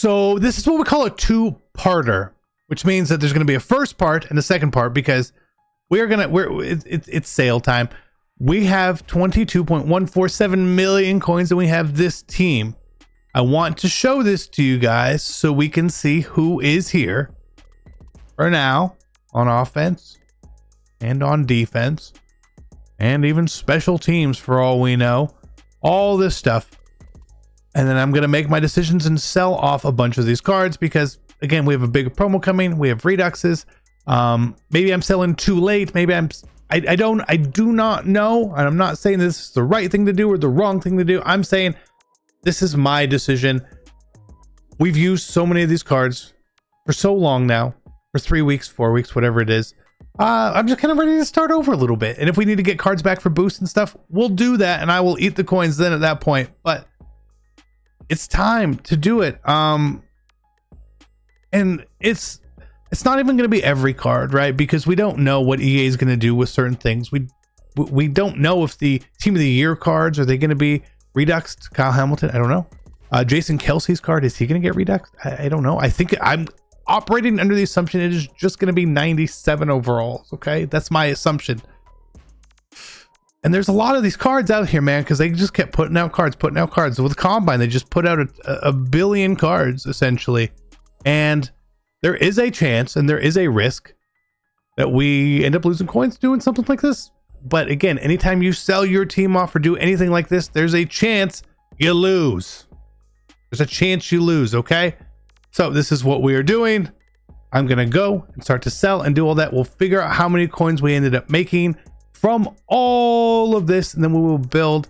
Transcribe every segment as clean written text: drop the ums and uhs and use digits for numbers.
So this is what we call a two-parter, which means that there's going to be a first part and a second part, because it's sale time. We have 22.147 million coins, and we have this team. I want to show this to you guys so we can see who is here for now on offense and on defense and even special teams for all we know, all this stuff. And then I'm going to make my decisions and sell off a bunch of these cards because, again, we have a big promo coming. We have reduxes. Maybe I'm selling too late. Maybe I do not know. And I'm not saying this is the right thing to do or the wrong thing to do. I'm saying this is my decision. We've used so many of these cards for so long now, for 3 weeks, 4 weeks, whatever it is. I'm just kind of ready to start over a little bit. And if we need to get cards back for boosts and stuff, we'll do that. And I will eat the coins then at that point. But it's time to do it. And it's not even going to be every card, right? Because we don't know what EA is going to do with certain things. We don't know if the Team of the Year cards, are they going to be reduxed? Kyle Hamilton, I don't know. Jason Kelsey's card, is he going to get reduxed? I don't know. I think I'm operating under the assumption it is just going to be 97 overalls. Okay, that's my assumption. And there's a lot of these cards out here, man, because they just kept putting out cards. With Combine, they just put out a billion cards, essentially. And there is a chance and there is a risk that we end up losing coins doing something like this. But again, anytime you sell your team off or do anything like this, there's a chance you lose. There's a chance you lose, okay? So this is what we are doing. I'm going to go and start to sell and do all that. We'll figure out how many coins we ended up making from all of this, and then we will build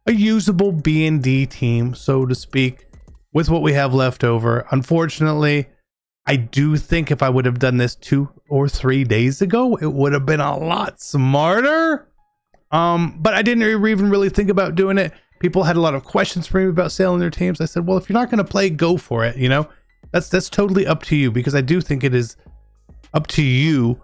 a usable B&D team, so to speak, with what we have left over. Unfortunately, I do think if I would have done this 2 or 3 days ago, it would have been a lot smarter. But I didn't even really think about doing it. People had a lot of questions for me about selling their teams. I said, well, if you're not going to play, go for it. You know, that's totally up to you, because I do think it is up to you.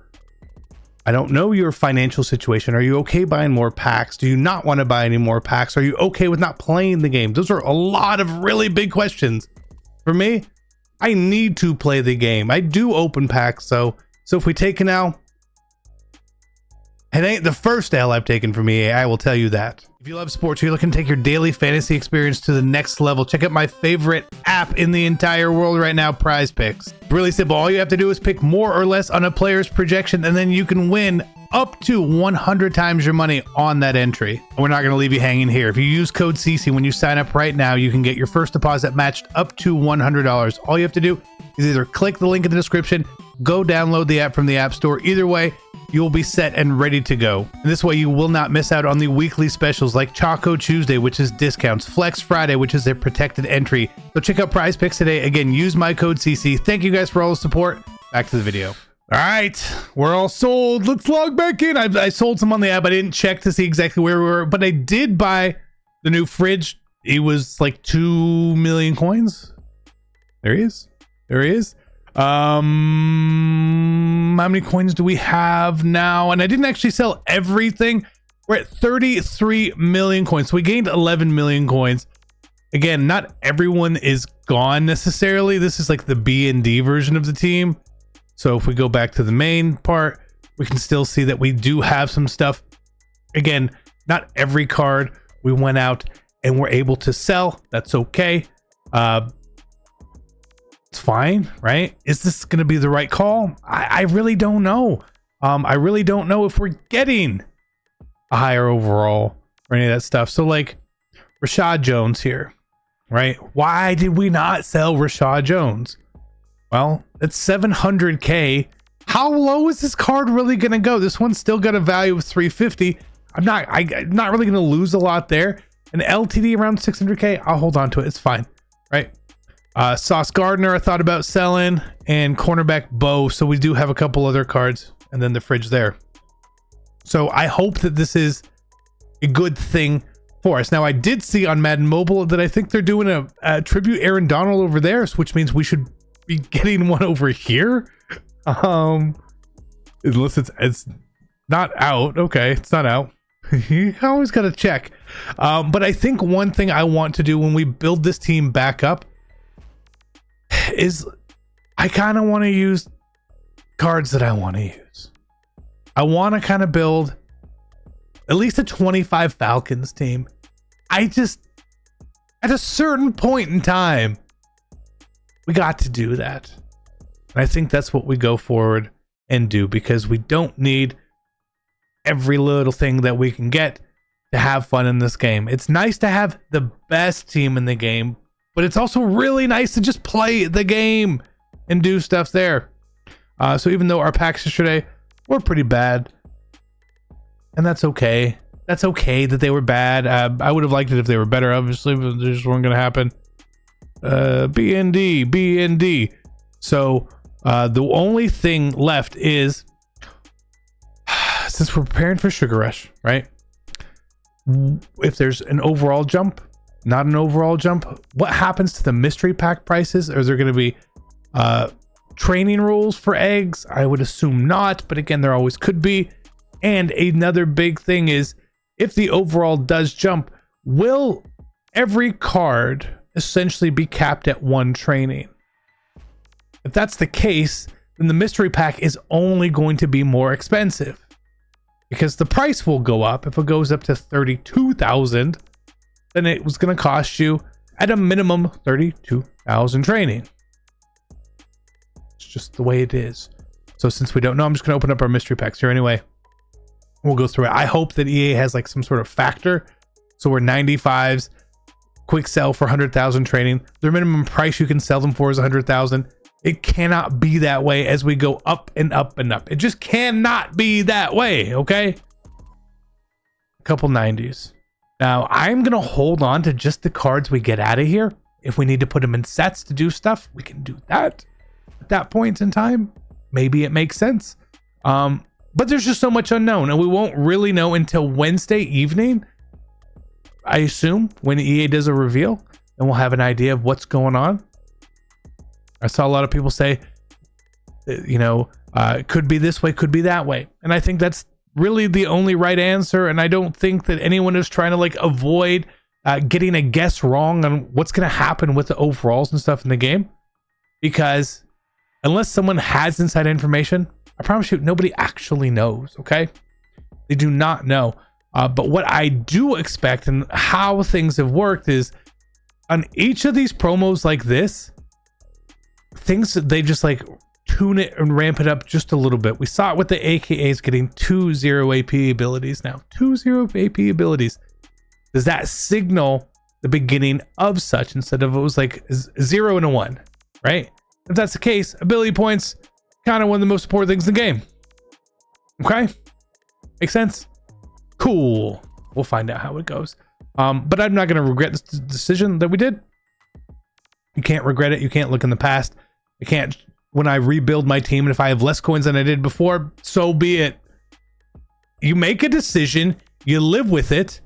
I don't know your financial situation. Are you okay buying more packs? Do you not want to buy any more packs? Are you okay with not playing the game? Those are a lot of really big questions. For me, I need to play the game. I do open packs, so if we take an L, it ain't the first L I've taken from EA, I will tell you that. If you love sports, you're looking to take your daily fantasy experience to the next level, check out my favorite app in the entire world right now, PrizePicks. Really simple. All you have to do is pick more or less on a player's projection, and then you can win up to 100 times your money on that entry. And we're not going to leave you hanging here. If you use code CC when you sign up right now, you can get your first deposit matched up to $100. All you have to do is either click the link in the description, go download the app from the App Store. Either way, you'll be set and ready to go. And this way you will not miss out on the weekly specials like Choco Tuesday, which is discounts, Flex Friday, which is a protected entry. So check out PrizePicks today. Again, use my code CC. Thank you guys for all the support. Back to the video. All right, we're all sold. Let's log back in. I sold some on the app. I didn't check to see exactly where we were, but I did buy the new fridge. It was like 2 million coins. There he is. There he is. How many coins do we have now? And I didn't actually sell everything. We're at 33 million coins. So we gained 11 million coins. Again, not everyone is gone necessarily. This is like the B&D version of the team. So if we go back to the main part, we can still see that we do have some stuff. Again, not every card we went out and were able to sell. That's okay. It's fine, right? Is this going to be the right call? I really don't know. I really don't know if we're getting a higher overall or any of that stuff. So like Rashad Jones here, right? Why did we not sell Rashad Jones? Well, it's 700K. How low is this card really going to go? This one's still got a value of 350. I'm not really going to lose a lot there. An LTD around 600K, I'll hold on to it. It's fine, right? Sauce Gardner I thought about selling, and cornerback Bo. So we do have a couple other cards, and then the fridge there. So I hope that this is a good thing for us. Now I did see on Madden Mobile that I think they're doing a tribute Aaron Donald over there, which means we should be getting one over here. Unless it's not out. Okay, it's not out. You always got to check. But I think one thing I want to do when we build this team back up is I kind of want to use cards that I want to use. I want to kind of build at least a 25 Falcons team. I just, at a certain point in time, we got to do that. And I think that's what we go forward and do, because we don't need every little thing that we can get to have fun in this game. It's nice to have the best team in the game, but it's also really nice to just play the game and do stuff there. So even though our packs yesterday were pretty bad, and that's okay. That's okay that they were bad. I would have liked it if they were better, obviously, but they just weren't going to happen. BND. So the only thing left is, since we're preparing for Sugar Rush, right? If there's an overall jump, not an overall jump, what happens to the mystery pack prices? Or is there going to be training rules for eggs? I would assume not, but again, there always could be. And another big thing is, if the overall does jump, will every card essentially be capped at 1 training? If that's the case, then the mystery pack is only going to be more expensive, because the price will go up. If it goes up to 32,000, then it was going to cost you at a minimum 32,000 training. It's just the way it is. So since we don't know, I'm just going to open up our mystery packs here anyway. We'll go through it. I hope that EA has like some sort of factor. So we're 95s, quick sell for 100,000 training. Their minimum price you can sell them for is 100,000. It cannot be that way as we go up and up and up. It just cannot be that way, okay? A couple 90s. Now, I'm going to hold on to just the cards we get out of here. If we need to put them in sets to do stuff, we can do that. At that point in time, maybe it makes sense. But there's just so much unknown, and we won't really know until Wednesday evening, I assume, when EA does a reveal, and we'll have an idea of what's going on. I saw a lot of people say, it could be this way, could be that way. And I think that's really the only right answer. And I don't think that anyone is trying to like avoid getting a guess wrong on what's going to happen with the overalls and stuff in the game. Because unless someone has inside information, I promise you, nobody actually knows, okay? They do not know. But what I do expect and how things have worked is on each of these promos like this, things that they just like tune it and ramp it up just a little bit. We saw it with the AKAs getting 2 0 AP abilities now. 2 0 AP abilities. Does that signal the beginning of such instead of it was like 0 and a 1, right? If that's the case, ability points, kind of one of the most important things in the game. Okay? Makes sense? Cool. We'll find out how it goes. But I'm not going to regret this decision that we did. You can't regret it. You can't look in the past. You can't, when I rebuild my team, and if I have less coins than I did before, so be it. You make a decision, you live with it,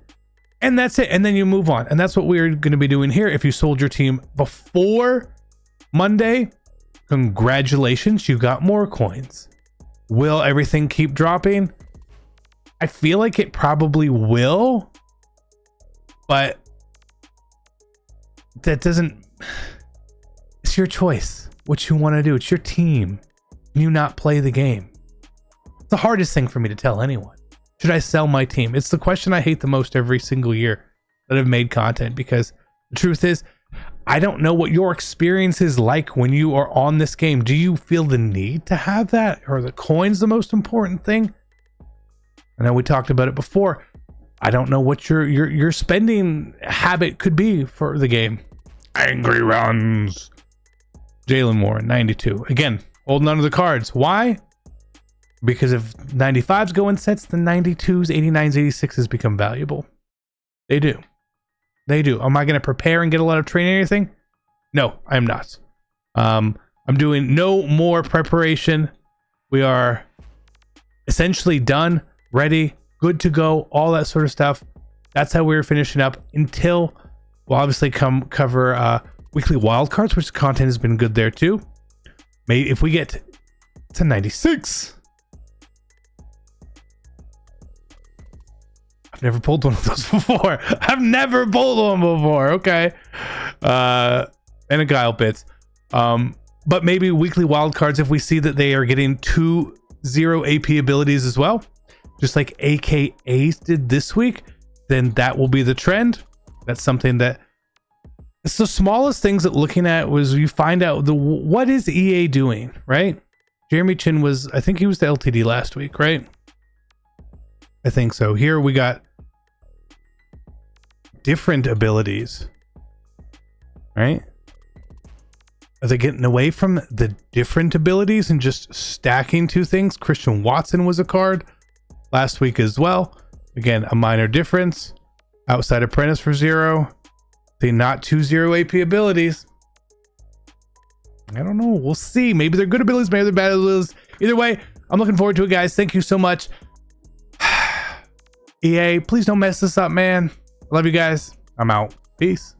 and that's it. And then you move on. And that's what we're going to be doing here. If you sold your team before Monday, congratulations, you got more coins. Will everything keep dropping? I feel like it probably will, but that doesn't, it's your choice what you want to do. It's your team. You not play the game. It's the hardest thing for me to tell anyone. Should I sell my team? It's the question I hate the most every single year that I've made content, because the truth is, I don't know what your experience is like when you are on this game. Do you feel the need to have that? Or are the coins the most important thing? I know we talked about it before. I don't know what your spending habit could be for the game. Angry runs. Jalen Warren, 92. Again, holding on to the cards. Why? Because if 95s go in sets, the 92s, 89s, 86s become valuable. They do. They do. Am I going to prepare and get a lot of training or anything? No, I'm not. I'm doing no more preparation. We are essentially done, ready, good to go, all that sort of stuff. That's how we're finishing up until we'll obviously cover weekly wildcards, which content has been good there too. Maybe if we get to 96. I've never pulled one of those before. I've never pulled one before. Okay. And a guile bits. But maybe weekly wildcards, if we see that they are getting 2 0 AP abilities as well, just like AKAs did this week, then that will be the trend. That's something that it's the smallest things that looking at was you find out what is EA doing, right? Jeremy Chin was, I think he was the LTD last week, right? I think so. Here we got different abilities, right? Are they getting away from the different abilities and just stacking 2 things? Christian Watson was a card last week as well. Again, a minor difference. Outside Apprentice for 0. They not 2 0 AP abilities. I don't know. We'll see. Maybe they're good abilities, maybe they're bad abilities. Either way, I'm looking forward to it, guys. Thank you so much. EA, please don't mess this up, man. I love you guys. I'm out. Peace.